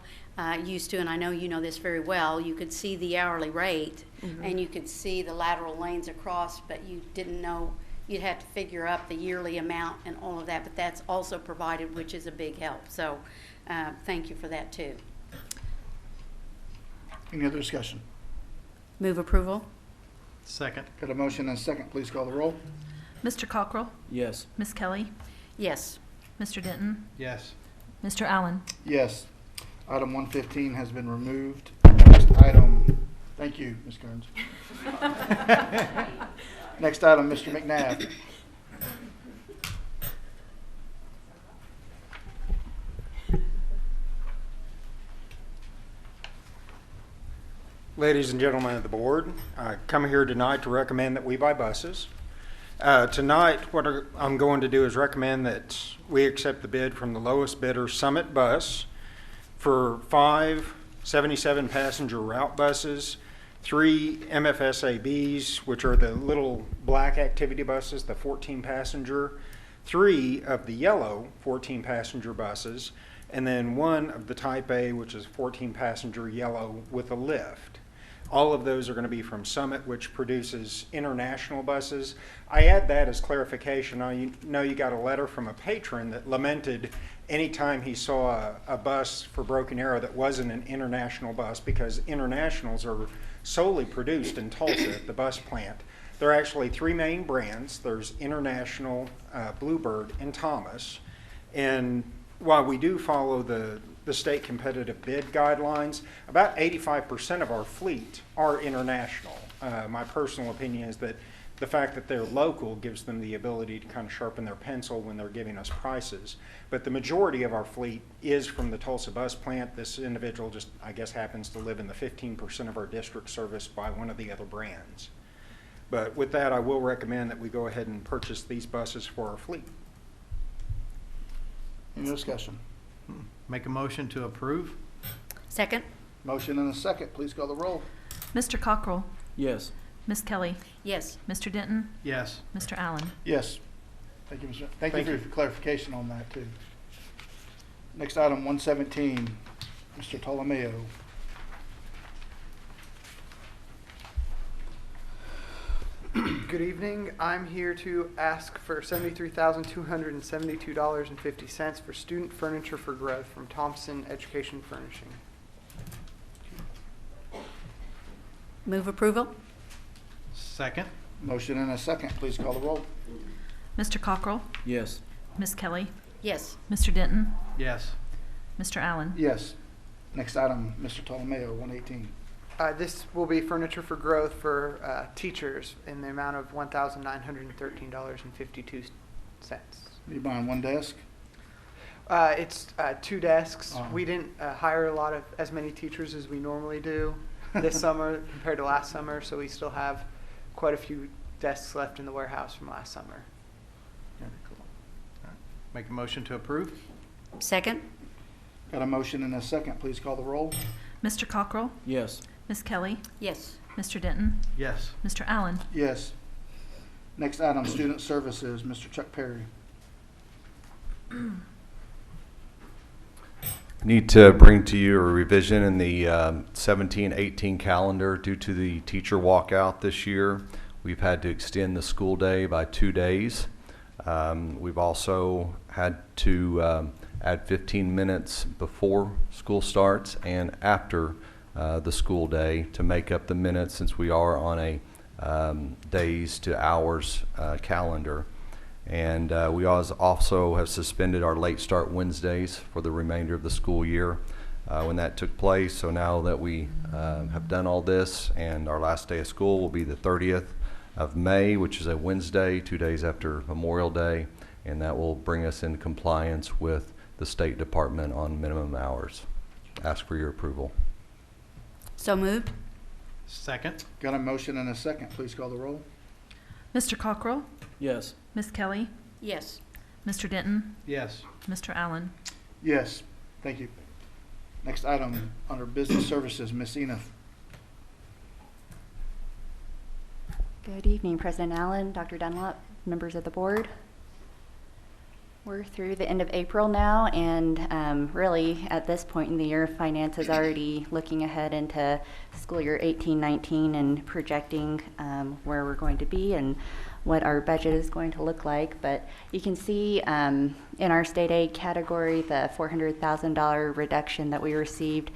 used to, and I know you know this very well, you could see the hourly rate and you could see the lateral lanes across, but you didn't know, you'd have to figure up the yearly amount and all of that, but that's also provided, which is a big help. So thank you for that too. Any other discussion? Move approval. Second. Got a motion and a second. Please call the roll. Mr. Cockrell. Yes. Ms. Kelly. Yes. Mr. Denton. Yes. Mr. Allen. Yes. Item 115 has been removed. Next item, thank you, Ms. Kearns. Next item, Mr. McNabb. Ladies and gentlemen of the board, I come here tonight to recommend that we buy buses. Tonight, what I'm going to do is recommend that we accept the bid from the lowest bidder, Summit Bus, for 5 77-passenger route buses, 3 MFSABs, which are the little black activity buses, the 14-passenger, 3 of the yellow 14-passenger buses, and then 1 of the Type A, which is 14-passenger yellow with a lift. All of those are going to be from Summit, which produces international buses. I add that as clarification. I know you got a letter from a patron that lamented anytime he saw a bus for Broken Arrow that wasn't an international bus, because internationals are solely produced in Tulsa at the bus plant. There are actually 3 main brands. There's International, Bluebird, and Thomas. And while we do follow the state competitive bid guidelines, about 85% of our fleet are international. My personal opinion is that the fact that they're local gives them the ability to kind of sharpen their pencil when they're giving us prices. But the majority of our fleet is from the Tulsa bus plant. This individual just, I guess, happens to live in the 15% of our district serviced by one of the other brands. But with that, I will recommend that we go ahead and purchase these buses for our fleet. Any discussion? Make a motion to approve. Second. Motion and a second. Please call the roll. Mr. Cockrell. Yes. Ms. Kelly. Yes. Mr. Denton. Yes. Mr. Allen. Yes. Thank you, Mr. Thank you for your clarification on that, too. Next item, 117, Mr. Ptolomeo. Good evening. I'm here to ask for $73,272.50 for student furniture for growth from Thompson Education Furnishing. Move approval. Second. Motion and a second. Please call the roll. Mr. Cockrell. Yes. Ms. Kelly. Yes. Mr. Denton. Yes. Mr. Allen. Yes. Next item, Mr. Ptolomeo, 118. This will be furniture for growth for teachers in the amount of $1,913.52. Are you buying one desk? It's 2 desks. Oh. We didn't hire as many teachers as we normally do this summer compared to last summer, so we still have quite a few desks left in the warehouse from last summer. Very cool. Make a motion to approve. Second. Got a motion and a second. Please call the roll. Mr. Cockrell. Yes. Ms. Kelly. Yes. Mr. Denton. Yes. Mr. Allen. Yes. Next item, student services, Mr. Chuck Perry. Need to bring to you a revision in the 17-18 calendar due to the teacher walkout this year. We've had to extend the school day by 2 days. We've also had to add 15 minutes before school starts and after the school day to make up the minutes, since we are on a days to hours calendar. And we also have suspended our late start Wednesdays for the remainder of the school year when that took place. So now that we have done all this, and our last day of school will be the 30th of May, which is a Wednesday, 2 days after Memorial Day, and that will bring us in compliance with the State Department on minimum hours. Ask for your approval. So moved. Second. Got a motion and a second. Please call the roll. Mr. Cockrell? Yes. Ms. Kelly? Yes. Mr. Denton? Yes. Mr. Allen? Yes, thank you. Next item under business services, Ms. Ena. Good evening, President Allen, Dr. Dunlop, members of the board. We're through the end of April now, and really at this point in the year, finance is already looking ahead into school year 18-19 and projecting where we're going to be and what our budget is going to look like. But you can see in our state aid category the $400,000 reduction that we received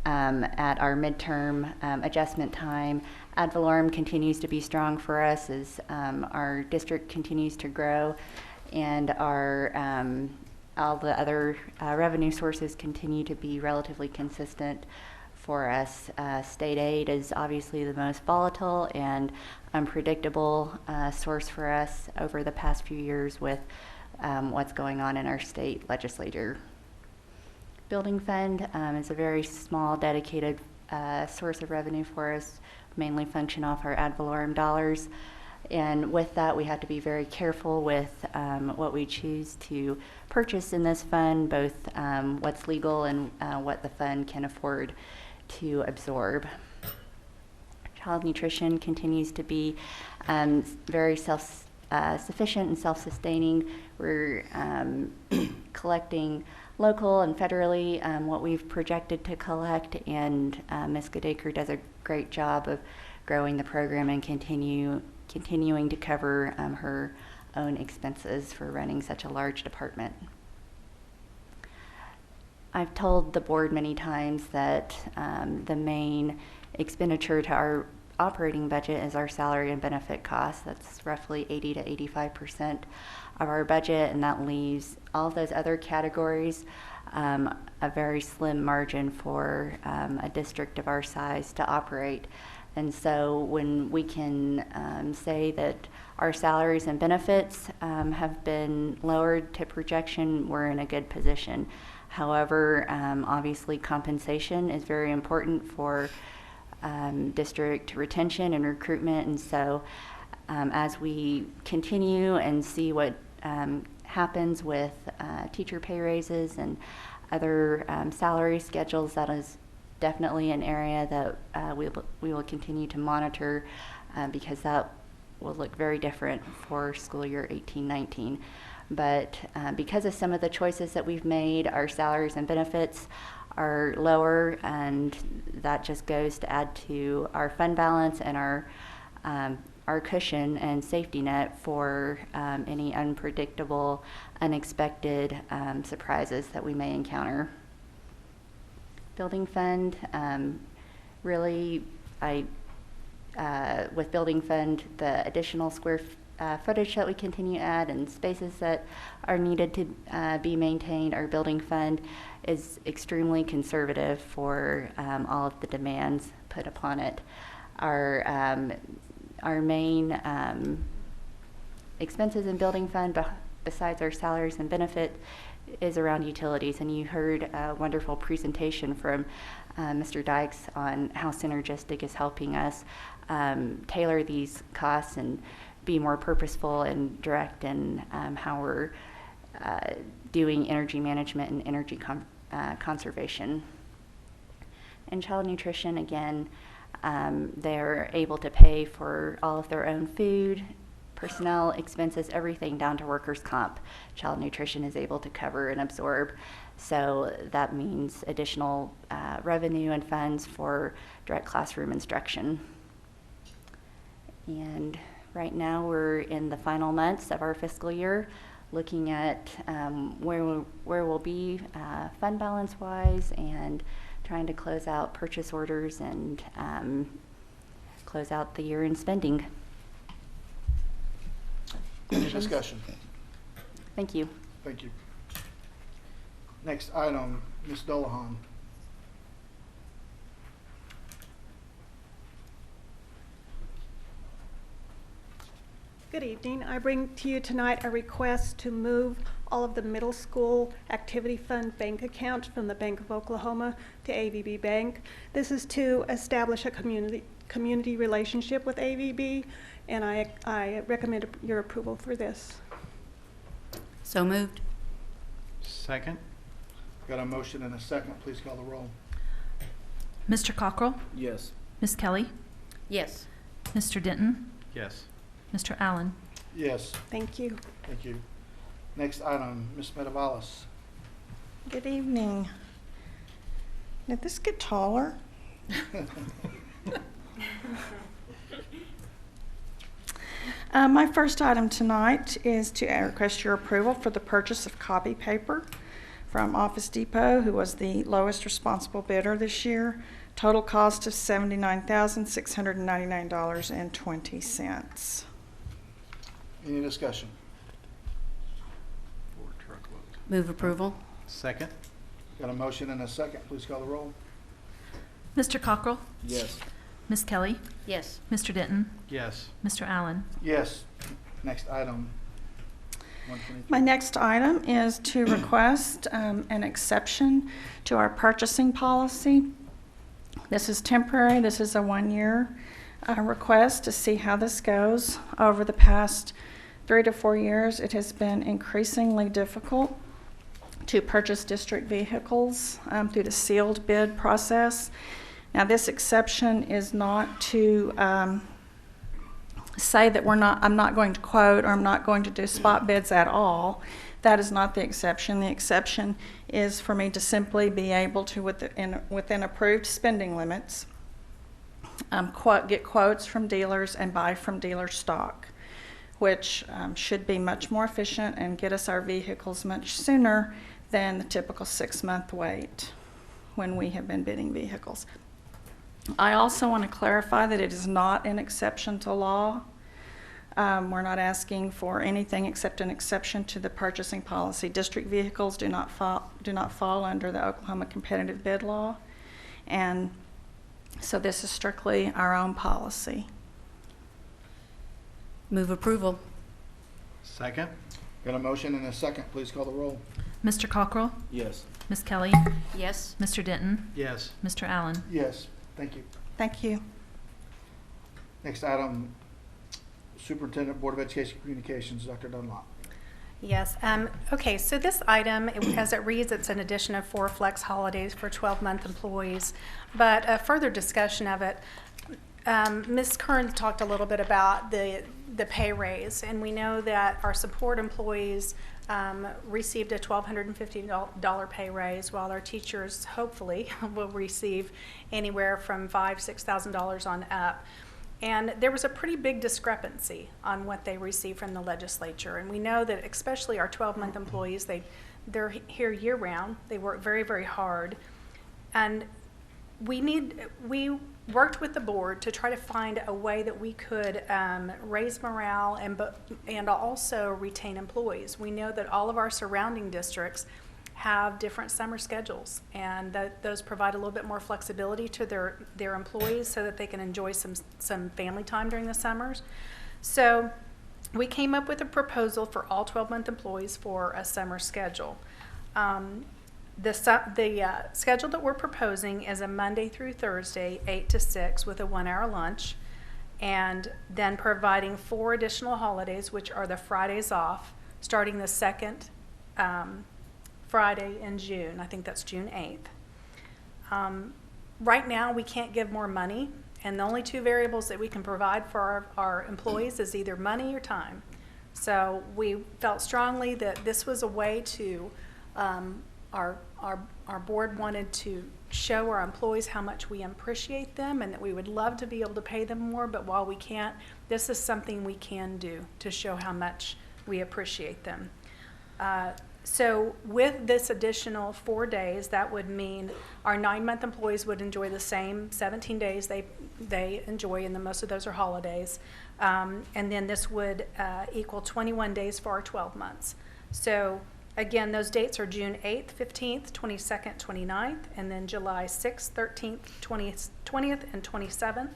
at our midterm adjustment time. Ad valorem continues to be strong for us as our district continues to grow, and our all the other revenue sources continue to be relatively consistent for us. State aid is obviously the most volatile and unpredictable source for us over the past few years with what's going on in our state legislature. Building fund is a very small dedicated source of revenue for us, mainly function off our ad valorem dollars. And with that, we have to be very careful with what we choose to purchase in this fund, both what's legal and what the fund can afford to absorb. Child nutrition continues to be very self-sufficient and self-sustaining. We're collecting local and federally what we've projected to collect, and Ms. Goodacre does a great job of growing the program and continuing to cover her own expenses for running such a large department. I've told the board many times that the main expenditure to our operating budget is our salary and benefit costs. That's roughly 80 to 85% of our budget, and that leaves all those other categories a very slim margin for a district of our size to operate. And so when we can say that our salaries and benefits have been lowered to projection, we're in a good position. However, obviously compensation is very important for district retention and recruitment. And so as we continue and see what happens with teacher pay raises and other salary schedules, that is definitely an area that we will continue to monitor because that will look very different for school year 18-19. But because of some of the choices that we've made, our salaries and benefits are lower, and that just goes to add to our fund balance and our cushion and safety net for any unpredictable, unexpected surprises that we may encounter. Building fund, really, with building fund, the additional square footage that we continue to add and spaces that are needed to be maintained, our building fund is extremely conservative for all of the demands put upon it. Our main expenses in building fund, besides our salaries and benefit, is around utilities. And you heard a wonderful presentation from Mr. Dykes on how Synergistic is helping us tailor these costs and be more purposeful and direct in how we're doing energy management and energy conservation. And child nutrition, again, they're able to pay for all of their own food, personnel expenses, everything down to workers' comp. Child nutrition is able to cover and absorb. So that means additional revenue and funds for direct classroom instruction. And right now we're in the final months of our fiscal year, looking at where we'll be fund balance wise, and trying to close out purchase orders and close out the year in spending. Any discussion? Thank you. Thank you. Next item, Ms. Dolahan. Good evening. I bring to you tonight a request to move all of the middle school activity fund bank accounts from the Bank of Oklahoma to AVB Bank. This is to establish a community relationship with AVB, and I recommend your approval for this. So moved. Second. Got a motion and a second. Please call the roll. Mr. Cockrell? Yes. Ms. Kelly? Yes. Mr. Denton? Yes. Mr. Allen? Yes. Thank you. Thank you. Next item, Ms. Metavalis. Good evening. Did this get taller? My first item tonight is to request your approval for the purchase of copy paper from Office Depot, who was the lowest responsible bidder this year. Total cost of $79,699.20. Any discussion? Move approval. Second. Got a motion and a second. Please call the roll. Mr. Cockrell? Yes. Ms. Kelly? Yes. Mr. Denton? Yes. Mr. Allen? Yes. Next item. 123. My next item is to request an exception to our purchasing policy. This is temporary. This is a one-year request to see how this goes. Over the past 3 to 4 years, it has been increasingly difficult to purchase district vehicles through the sealed bid process. Now, this exception is not to say that I'm not going to quote, or I'm not going to do spot bids at all. That is not the exception. The exception is for me to simply be able to, within approved spending limits, get quotes from dealers and buy from dealer stock, which should be much more efficient and get us our vehicles much sooner than the typical 6-month wait when we have been bidding vehicles. I also want to clarify that it is not an exception to law. We're not asking for anything except an exception to the purchasing policy. District vehicles do not fall under the Oklahoma competitive bid law, and so this is strictly our own policy. Move approval. Second. Got a motion and a second. Please call the roll. Mr. Cockrell? Yes. Ms. Kelly? Yes. Mr. Denton? Yes. Mr. Allen? Yes. Thank you. Thank you. Next item, Superintendent, Board of Education Communications, Dr. Dunlop. Yes. Okay, so this item, as it reads, it's an addition of 4 flex holidays for 12-month employees. But a further discussion of it, Ms. Kern talked a little bit about the pay raise, and we know that our support employees received a $1,250 pay raise, while our teachers hopefully will receive anywhere from $5,000–6,000 on up. And there was a pretty big discrepancy on what they received from the legislature. And we know that especially our 12-month employees, they're here year-round. They work very, very hard. And we worked with the board to try to find a way that we could raise morale and also retain employees. We know that all of our surrounding districts have different summer schedules, and those provide a little bit more flexibility to their employees so that they can enjoy some family time during the summers. So we came up with a proposal for all 12-month employees for a summer schedule. The schedule that we're proposing is a Monday through Thursday, 8 to 6, with a 1-hour lunch, and then providing 4 additional holidays, which are the Fridays off, starting the second Friday in June. I think that's June 8th. Right now, we can't give more money, and the only 2 variables that we can provide for our employees is either money or time. So we felt strongly that this was a way to our board wanted to show our employees how much we appreciate them and that we would love to be able to pay them more, but while we can't, this is something we can do to show how much we appreciate them. So with this additional 4 days, that would mean our 9-month employees would enjoy the same 17 days they enjoy, and then most of those are holidays. And then this would equal 21 days for our 12 months. So again, those dates are June 8th, 15th, 22nd, 29th, and then July 6th, 13th, 20th, and 27th.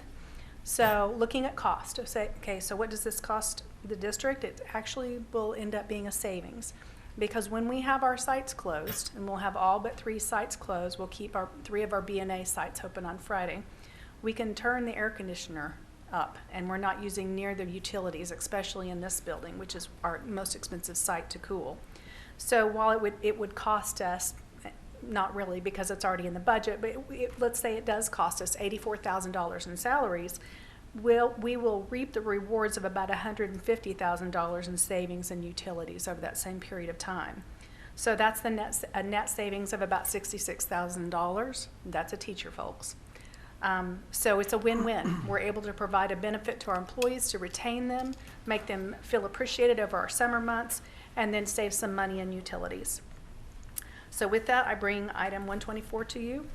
So looking at cost, okay, so what does this cost the district? It actually will end up being a savings. Because when we have our sites closed, and we'll have all but 3 sites closed, we'll keep 3 of our BNA sites open on Friday, we can turn the air conditioner up, and we're not using near the utilities, especially in this building, which is our most expensive site to cool. So while it would cost us, not really because it's already in the budget, but let's say it does cost us $84,000 in salaries, we will reap the rewards of about $150,000 in savings in utilities over that same period of time. So that's a net savings of about $66,000. That's a teacher, folks. So it's a win-win. We're able to provide a benefit to our employees to retain them, make them feel appreciated over our summer months, and then save some money in utilities. So with that, I bring item 124 to you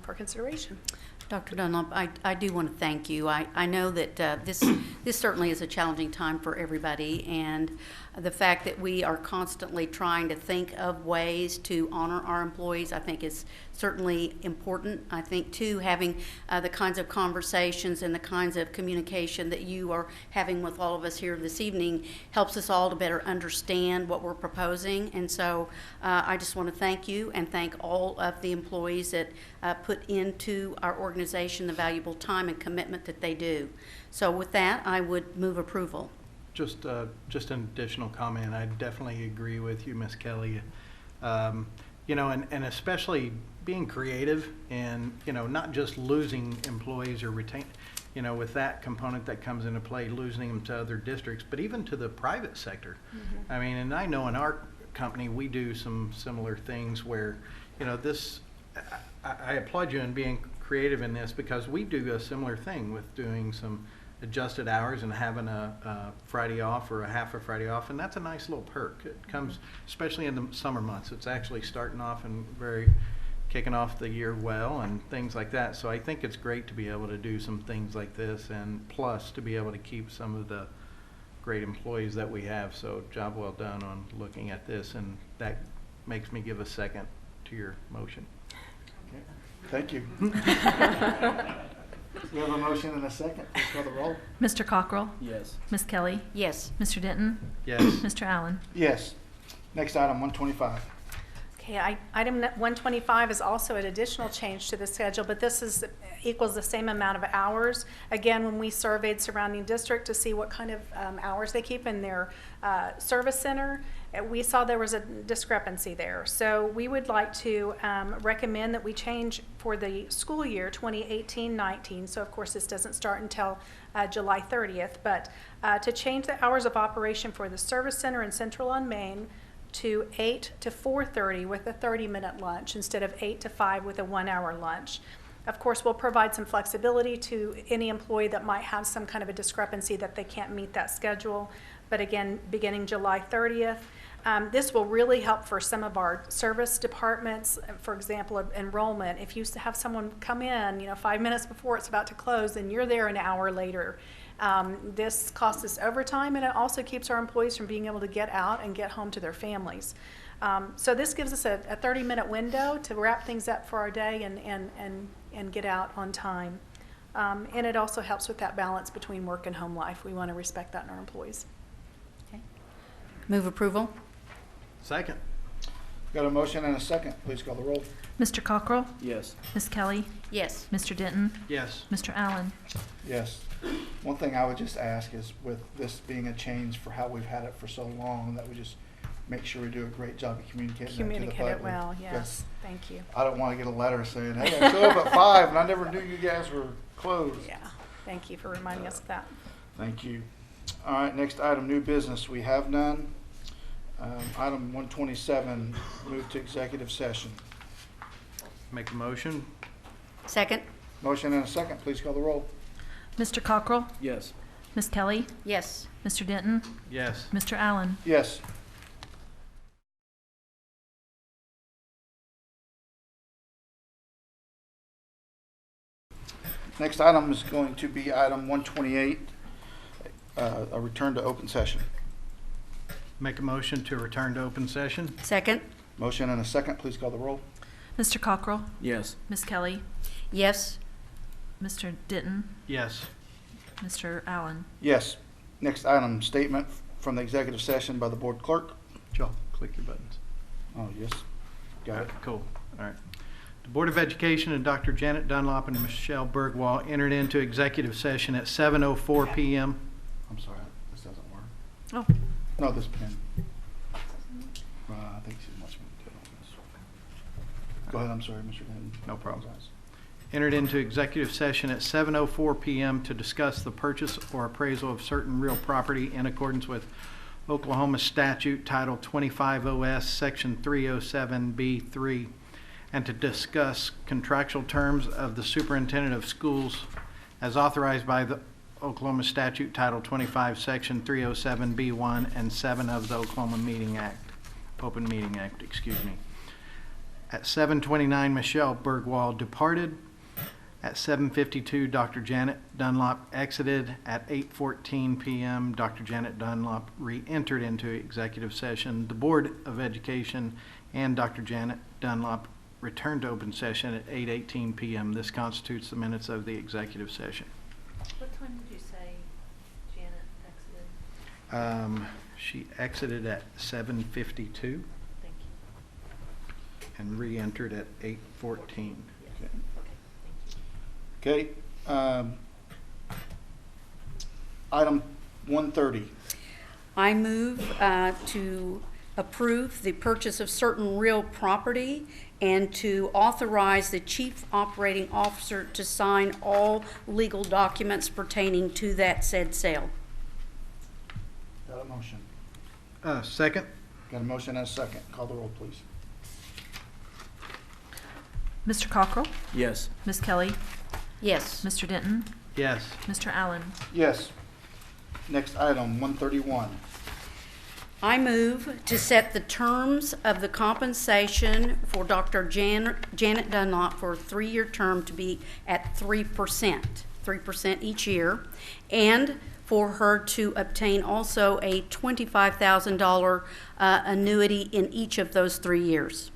for consideration. Dr. Dunlop, I do want to thank you. I know that this certainly is a challenging time for everybody, and the fact that we are constantly trying to think of ways to honor our employees, I think is certainly important. I think, too, having the kinds of conversations and the kinds of communication that you are having with all of us here this evening helps us all to better understand what we're proposing. And so I just want to thank you and thank all of the employees that put into our organization the valuable time and commitment that they do. So with that, I would move approval. Just an additional comment. I definitely agree with you, Ms. Kelly. You know, and especially being creative and, you know, not just losing employees or retain, you know, with that component that comes into play, losing them to other districts, but even to the private sector. Mm-hmm. I mean, and I know in our company we do some similar things where, you know, this, I applaud you in being creative in this, because we do a similar thing with doing some adjusted hours and having a Friday off or a half a Friday off, and that's a nice little perk. It comes, especially in the summer months, it's actually starting off and kicking off the year well and things like that. So I think it's great to be able to do some things like this, and plus to be able to keep some of the great employees that we have. So job well done on looking at this, and that makes me give a second to your motion. Okay. Thank you. We have a motion and a second. Please call the roll. Mr. Cockrell? Yes. Ms. Kelly? Yes. Mr. Denton? Yes. Mr. Allen? Yes. Next item, 125. Okay, item 125 is also an additional change to the schedule, but this equals the same amount of hours. Again, when we surveyed surrounding district to see what kind of hours they keep in their service center, we saw there was a discrepancy there. So we would like to recommend that we change for the school year 2018-19. So of course this doesn't start until July 30th, but to change the hours of operation for the service center in Central on Main to 8 to 4:30 with a 30-minute lunch instead of 8 to 5 with a 1-hour lunch. Of course, we'll provide some flexibility to any employee that might have some kind of a discrepancy that they can't meet that schedule. But again, beginning July 30th, this will really help for some of our service departments. For example, enrollment. If you have someone come in, you know, 5 minutes before it's about to close, and you're there an hour later, this costs us overtime, and it also keeps our employees from being able to get out and get home to their families. So this gives us a 30-minute window to wrap things up for our day and get out on time. And it also helps with that balance between work and home life. We want to respect that in our employees. Okay. Move approval. Second. Got a motion and a second. Please call the roll. Mr. Cockrell? Yes. Ms. Kelly? Yes. Mr. Denton? Yes. Mr. Allen? Yes. One thing I would just ask is, with this being a change for how we've had it for so long, that we just make sure we do a great job of communicating that to the Communicate public. it well, yes. Thank you. I don't want to get a letter saying, hey, I showed up at 5 and I never knew you guys were closed. Yeah. Thank you for reminding us of that. Thank you. All right, next item, new business. We have none. Item 127, move to executive session. Make a motion? Second? Motion and a second. Please call the roll. Mr. Cockrell? Yes. Ms. Kelly? Yes. Mr. Denton? Yes. Mr. Allen? Yes. Next item is going to be item 128, a return to open session. Make a motion to return to open session? Second? Motion and a second. Please call the roll. Mr. Cockrell? Yes. Ms. Kelly? Yes. Mr. Denton? Yes. Mr. Allen? Yes. Next item, statement from the executive session by the board clerk. Joe, click your buttons. Oh, yes. Got it. Cool. All right. The Board of Education and Dr. Janet Dunlop and Michelle Bergwall entered into executive session at 7:04 p.m. I'm sorry, this doesn't work. Oh. No, this pen. I think she wants me to do it on this. Go ahead, I'm sorry, Mr. Denton. No problem. Entered into executive session at 7:04 p.m. to discuss the purchase or appraisal of certain real property in accordance with Oklahoma Statute Title 25 OS Section 307B3, and to discuss contractual terms of the superintendent of schools as authorized by the Oklahoma Statute Title 25 Section 307B1 and 7 of the Oklahoma Meeting Act, Open Meeting Act, excuse me. At 7:29, Michelle Bergwall departed. At 7:52, Dr. Janet Dunlop exited. At 8:14 p.m., Dr. Janet Dunlop re-entered into executive session. The Board of Education and Dr. Janet Dunlop returned to open session at 8:18 p.m. This constitutes the minutes of the executive session. What time did you say Janet exited? She exited at 7:52 Thank you. and re-entered at 8:14. Okay. Item 130. I move to approve the purchase of certain real property and to authorize the chief operating officer to sign all legal documents pertaining to that said sale. Got a motion. Second? Got a motion and a second. Call the roll, please. Mr. Cockrell? Yes. Ms. Kelly? Yes. Mr. Denton? Yes. Mr. Allen? Yes. Next item, 131. I move to set the terms of the compensation for Dr. Janet Dunlop for a 3-year term to be at 3% each year, and for her to obtain also a $25,000 annuity in each of those 3 years.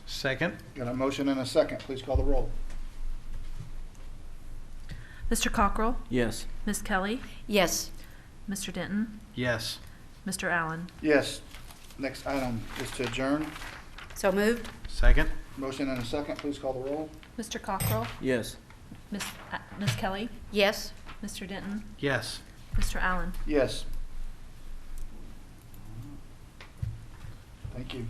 Second? Got a motion and a second. Please call the roll. Mr. Cockrell? Yes. Ms. Kelly? Yes. Mr. Denton? Yes. Mr. Allen? Yes. Next item is to adjourn. So moved. Second? Motion and a second. Please call the roll. Mr. Cockrell? Yes. Ms. Kelly? Yes. Mr. Denton? Yes. Mr. Allen? Yes. Thank you.